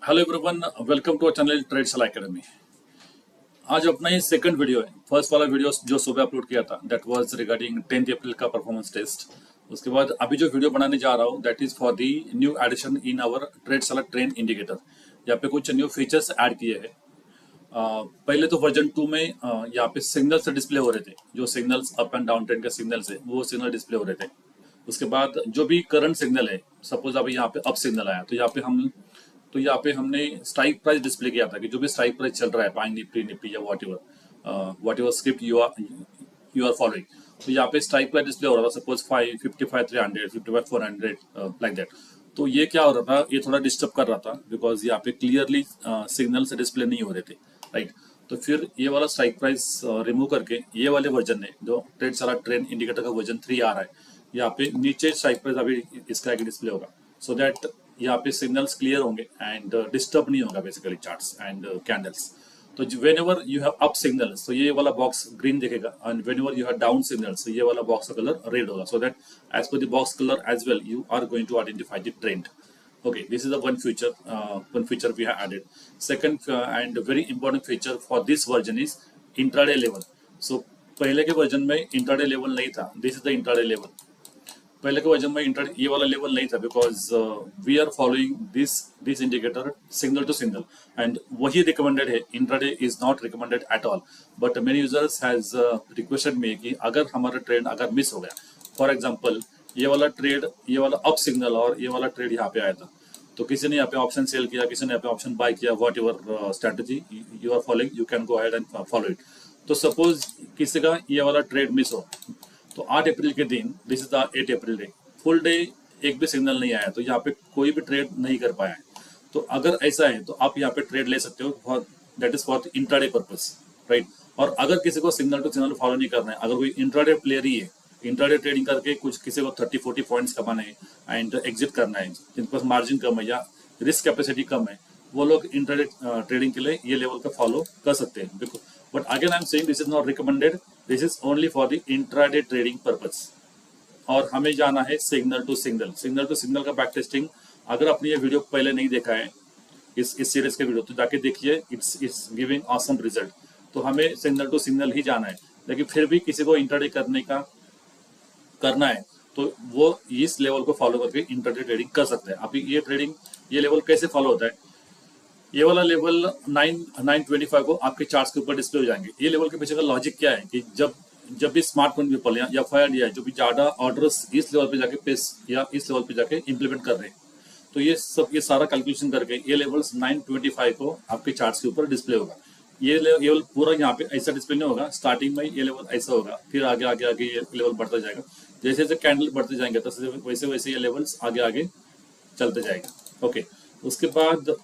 Hello everyone, welcome to our channel Tradeshala academy. आज अपना ये सेकंड वीडियो है। फर्स्ट वाला वीडियो जो सुबह अपलोड किया था दैट वाज रिगार्डिंग 10th अप्रैल का परफॉर्मेंस टेस्ट। उसके बाद अभी जो वीडियो बनाने जा रहा हूँ that is for the new addition in our Tradeshala trend indicator. यहाँ पे कुछ न्यू फीचर्स ऐड किए हैं। पहले तो वर्जन 2 में यहाँ पे सिग्नल से डिस्प्ले हो रहे थे, जो signals up and down trend के सिग्नल्स है वो सिग्नल डिस्प्ले हो रहे थे। उसके बाद जो भी करंट सिग्नल है, सपोज अभी यहाँ पे अप सिग्नल आया तो यहाँ पे हमने स्ट्राइक प्राइस डिस्प्ले किया था कि जो भी स्ट्राइक प्राइस चल रहा है बाइंग निफ्टी निफ्टी या whatever script you are following, तो यहाँ पे स्ट्राइक प्राइस डिस्प्ले हो रहा था। Suppose 55,300, 55,400 like that. तो ये क्या हो रहा था, ये थोड़ा डिस्टर्ब कर रहा था बिकॉज यहाँ पे क्लियरली सिग्नल से डिस्प्ले नहीं हो रहे थे, राइट। तो फिर ये वाला स्ट्राइक प्राइस रिमूव करके ये वाले वर्जन में जो ट्रेडशाला ट्रेंड इंडिकेटर का वर्जन 3 आ रहा है, यहाँ पे नीचे स्ट्राइक प्राइस अभी इसका एक डिस्प्ले होगा, सो दैट यहाँ पे सिग्नल्स क्लियर होंगे एंड डिस्टर्ब नहीं होगा बेसिकली चार्ट्स एंड कैंडल्स। तो whenever you have up signals तो ये वाला बॉक्स ग्रीन दिखेगा, and whenever you have down signals तो ये वाला बॉक्स का कलर रेड होगा, so that as per the box colour as well you are going to identify the trend. Okay, this is the one feature we have added. Second and very important feature for this version is intraday level. So पहले के version में intraday level नहीं था, this is the intraday level. पहले के version में ये वाला लेवल नहीं था because we are following this indicator signal to signal and वही रिकमेंडेड है। Intraday is not recommended at all, but many users has requested me कि अगर हमारा ट्रेड अगर मिस हो गया, फॉर एग्जांपल ये वाला अप सिग्नल और ये वाला ट्रेड यहाँ पे आया था, तो किसी ने यहाँ पे ऑप्शन सेल किया, किसी ने यहाँ पे ऑप्शन बाय किया, whatever strategy you are following you can go ahead and follow it. तो सपोज किसी का ये वाला ट्रेड मिस हो, तो 8 अप्रैल के दिन, this is the 8 April day, full day एक भी सिग्नल नहीं आया, तो यहाँ पे कोई भी ट्रेड नहीं कर पाया है। तो अगर ऐसा है तो आप यहाँ पे ट्रेड ले सकते हो, for that is for intraday purpose, right. और अगर किसी को सिग्नल टू सिग्नल फॉलो नहीं करना है, अगर कोई इंट्राडे प्लेयर ही है, इंट्राडे ट्रेडिंग करके कुछ किसी को 30-40 पॉइंट्स कमाने हैं एंड एग्जिट करना है, जिनके पास मार्जिन कम है या रिस्क कैपेसिटी कम है, वो लोग इंट्राडे ट्रेडिंग के लिए ये लेवल का फॉलो कर सकते हैं। But again I am saying this is not recommended, this is only for the intraday trading purpose. और हमें जाना है सिग्नल टू सिग्नल का बैक टेस्टिंग। अगर आपने ये वीडियो पहले नहीं देखा है, इस सीरीज के वीडियो, तो जाके देखिए, इट्स गिविंग ऑसम रिजल्ट। तो हमें सिग्नल टू सिग्नल ही जाना है, लेकिन फिर भी किसी को इंट्राडे करना है तो वो इस लेवल को फॉलो करके इंट्राडे ट्रेडिंग कर सकते हैं। अभी ये लेवल कैसे फॉलो होता है, ये वाला लेवल 925 को आपके चार्ट्स के ऊपर डिस्प्ले हो जाएंगे। ये लेवल के पीछे का लॉजिक क्या है कि जब भी स्मार्टफोन पीपल या फायर जो भी ज्यादा ऑर्डर्स इस लेवल पे जाके पेश या इस लेवल पे जाके इंप्लीमेंट कर रहे हैं, तो ये सारा कैलकुलेशन करके ये लेवल्स 925 को आपके चार्ट्स के ऊपर डिस्प्ले होगा। ये लेवल पूरा यहाँ पे ऐसा डिस्प्ले नहीं होगा, स्टार्टिंग में ये लेवल ऐसा होगा, फिर आगे आगे आगे ये लेवल बढ़ता जाएगा। जैसे जैसे कैंडल बढ़ते जाएंगे तो वैसे वैसे ये लेवल्स आगे आगे चलते जाएगा। ओके, उसके बाद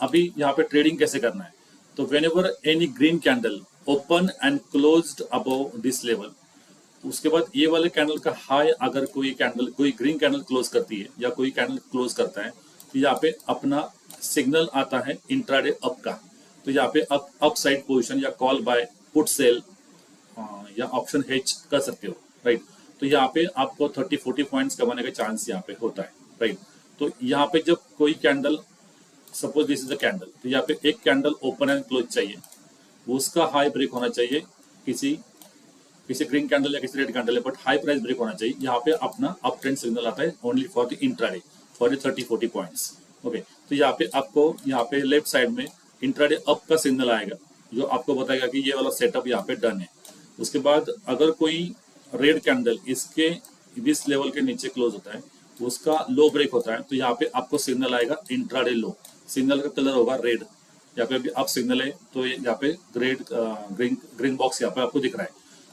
अभी यहाँ पे ट्रेडिंग कैसे करना है, तो when ever any green candle open and closed above this level, उसके बाद ये वाले कैंडल का हाई अगर कोई ग्रीन कैंडल क्लोज करती है या कोई कैंडल क्लोज करता है, तो यहाँ पे अपना सिग्नल आता है इंट्राडे अप का। तो यहाँ पे अप साइड पोजिशन या कॉल बाय पुट सेल या ऑप्शन हेज कर सकते हो, राइट। तो यहाँ पे आपको 30-40 पॉइंट्स कमाने का चांस यहाँ पे होता है, राइट। तो यहाँ पे जब कोई candle, suppose this is a candle, तो यहाँ पे एक कैंडल ओपन एंड क्लोज चाहिए, उसका हाई ब्रेक होना चाहिए, किसी ग्रीन कैंडल या किसी रेड कैंडल है, बट हाई प्राइस ब्रेक होना चाहिए। यहाँ पे अपना अप ट्रेंड सिग्नल आता है only for the intraday for the 30-40 points. Okay, तो यहाँ पे आपको यहाँ पे लेफ्ट साइड में इंट्राडे अप का सिग्नल आएगा, जो आपको बताएगा कि ये वाला सेटअप यहाँ पे डन है। उसके बाद अगर कोई रेड कैंडल इस लेवल के नीचे क्लोज होता है, उसका लो ब्रेक होता है, तो यहाँ पे आपको सिग्नल आएगा इंट्राडे लो, सिग्नल का कलर होगा रेड। यहाँ पे अभी अप सिग्नल है तो यहाँ पे ग्रीन बॉक्स यहाँ पे आपको दिख रहा है।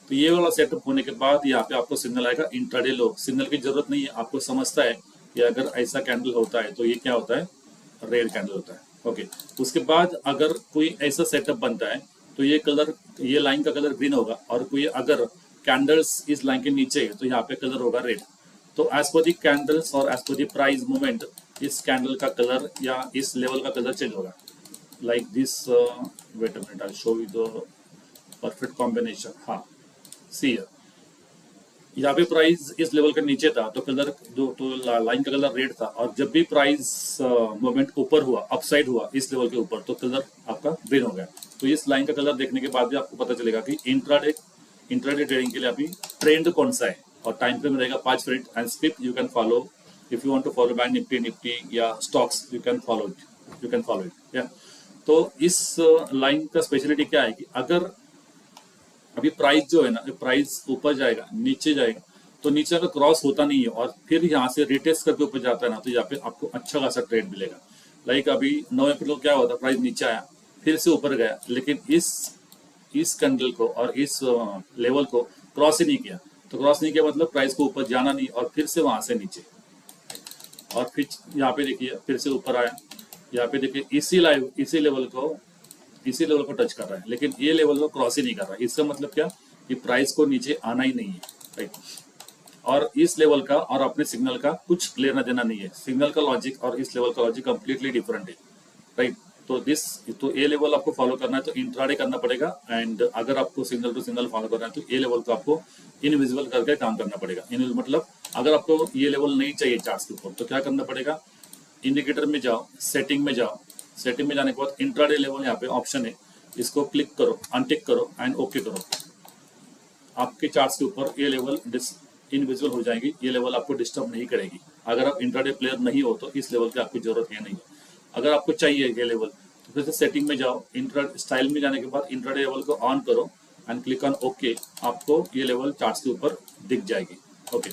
तो ये वाला सेटअप होने के बाद यहाँ पे आपको सिग्नल आएगा इंट्राडे लो। सिग्नल की जरूरत नहीं है, आपको समझता है कि अगर ऐसा कैंडल होता है तो ये क्या होता है, रेड कैंडल होता है। ओके, उसके बाद अगर कोई ऐसा सेटअप बनता है तो ये लाइन का कलर ग्रीन होगा, और कोई अगर कैंडल्स इस लाइन के नीचे है तो यहाँ पे कलर होगा रेड। तो एज पर दी कैंडल्स और as per the price movement इस कैंडल का कलर या इस लेवल का कलर चेंज होगा, like this. Wait a minute, I show you the perfect combination. हाँ, सी हियर, यहाँ पे प्राइस इस लेवल के नीचे था तो कलर लाइन का कलर रेड था, और जब भी प्राइस मूवमेंट ऊपर हुआ, अपसाइड हुआ इस लेवल के ऊपर, तो कलर आपका ग्रीन हो गया। तो इस लाइन का कलर देखने के बाद भी आपको पता चलेगा कि इंट्राडे ट्रेडिंग के लिए अभी ट्रेंड कौन सा है, और टाइम फ्रेम रहेगा 5 minute, and skip you can follow if you want to follow bank Nifty या stocks, you can follow it yeah. तो इस लाइन का स्पेशलिटी क्या है कि अगर अभी प्राइस जो है ना, प्राइस ऊपर जाएगा नीचे जाएगा, तो नीचे अगर क्रॉस होता नहीं है और फिर यहाँ से रिटेस्ट करके ऊपर जाता है ना, तो यहाँ पे आपको अच्छा खासा ट्रेड मिलेगा। लाइक अभी 9 अप्रैल को क्या हुआ था, प्राइस नीचे आया फिर से ऊपर गया, लेकिन इस कैंडल को और इस लेवल को क्रॉस ही नहीं किया। तो क्रॉस नहीं किया मतलब प्राइस को ऊपर जाना नहीं, और फिर से वहां से नीचे, और फिर यहाँ पे देखिए फिर से ऊपर आया, यहाँ पे देखिए इसी लेवल को टच कर रहा है, लेकिन ये लेवल को क्रॉस ही नहीं कर रहा है। इसका मतलब क्या कि प्राइस को नीचे आना ही नहीं है, राइट। और इस लेवल का और अपने सिग्नल का कुछ लेना देना नहीं है। सिग्नल का लॉजिक और इस लेवल का लॉजिक कंप्लीटली डिफरेंट है, राइट। तो ये लेवल आपको फॉलो करना है तो इंट्राडे करना पड़ेगा, एंड अगर आपको सिग्नल टू सिग्नल फॉलो करना है तो ये लेवल को आपको इनविजिबल करके काम करना पड़ेगा। इनविजिबल मतलब अगर आपको ये लेवल नहीं चाहिए चार्ट के ऊपर, तो क्या करना पड़ेगा, इंडिकेटर में जाओ, सेटिंग में जाओ, सेटिंग में जाने के बाद इंट्राडे लेवल यहाँ पे ऑप्शन है, इसको क्लिक करो, अनटिक करो एंड ओके करो। आपके चार्ट्स के ऊपर ये लेवल इनविजिबल हो जाएगी, ये लेवल आपको डिस्टर्ब नहीं करेगी। अगर आप इंट्राडे प्लेयर नहीं हो तो इस लेवल की आपको जरूरत है नहीं। अगर आपको चाहिए ये लेवल तो फिर से सेटिंग में जाओ, इंट्रा स्टाइल में जाने के बाद इंट्राडे लेवल को ऑन करो एंड क्लिक ऑन ओके। आपको ये लेवल चार्ट्स के ऊपर दिख जाएगी, ओके।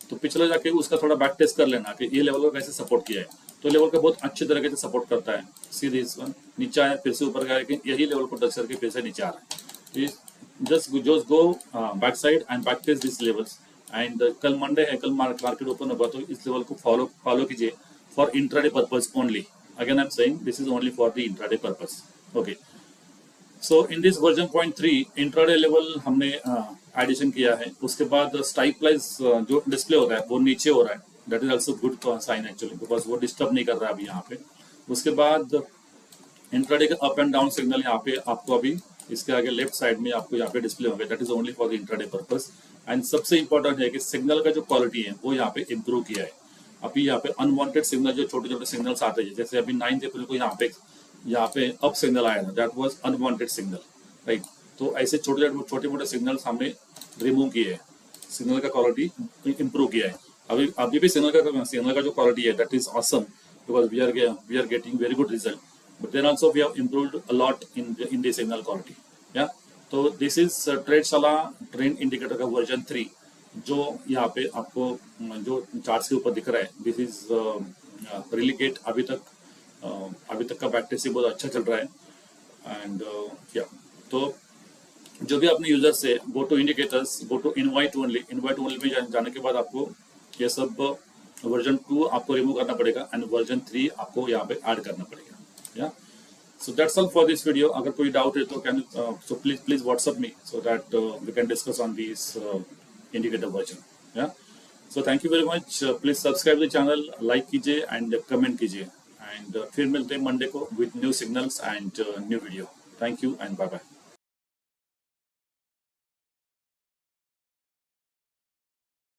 तो पिछले जाके उसका थोड़ा बैक टेस्ट कर लेना कि ये लेवल को कैसे सपोर्ट किया है। तो लेवल का बहुत अच्छे तरीके से सपोर्ट करता है। सीधे इस वन नीचे आया फिर से ऊपर गया, लेकिन यही लेवल को टच करके फिर से नीचे आ रहा है। Just go back side and back test this levels. And कल मंडे है, कल मार्केट ओपन होगा, तो इस लेवल को फॉलो कीजिए for intraday purpose only. Again I am saying this is only for the intraday purpose, okay. So in this version 0.3 intraday level हमने addition किया है। उसके बाद स्ट्राइक प्राइस जो डिस्प्ले हो रहा है वो नीचे हो रहा है, that is also good sign actually, because वो डिस्टर्ब नहीं कर रहा है अभी यहाँ पे। उसके बाद इंट्राडे का अप एंड डाउन सिग्नल यहाँ पे आपको अभी इसके आगे लेफ्ट साइड में आपको यहाँ पे डिस्प्ले होंगे, that is only for the intraday purpose. And सबसे इंपॉर्टेंट है कि सिग्नल का जो क्वालिटी है वो यहाँ पे इम्प्रूव किया है। अभी यहाँ पे अनवांटेड सिग्नल, जो छोटे छोटे सिग्नल्स आते हैं, जैसे अभी 9 अप्रैल को यहाँ पे अप सिग्नल आया था, that was unwanted signal, right. तो ऐसे छोटे मोटे सिग्नल्स हमने रिमूव किए हैं, सिग्नल का क्वालिटी इंप्रूव किया है। अभी भी सिग्नल का जो क्वालिटी है that is awesome, because we are getting very good result, but then also we have improved a lot in the signal quality, yeah. तो this is Tradeshala trend indicator का version 3, जो यहाँ पे आपको जो चार्ट्स के ऊपर दिख रहा है, दिस इज रियली ग्रेट। अभी तक का बैक टेस्ट बहुत अच्छा चल रहा है। एंड या तो जो भी अपने यूजर से go to indicators, go to invite only में जाने के बाद आपको ये सब वर्जन 2 आपको रिमूव करना पड़ेगा एंड वर्जन 3 आपको यहाँ पे ऐड करना पड़ेगा, yeah. So that's all for this video. अगर कोई डाउट है तो so please WhatsApp me so that we can discuss on this indicator version, yeah. So thank you very much. Please subscribe the channel, like कीजिए and comment कीजिए, and फिर मिलते हैं Monday को with new signals and new video. Thank you and bye bye.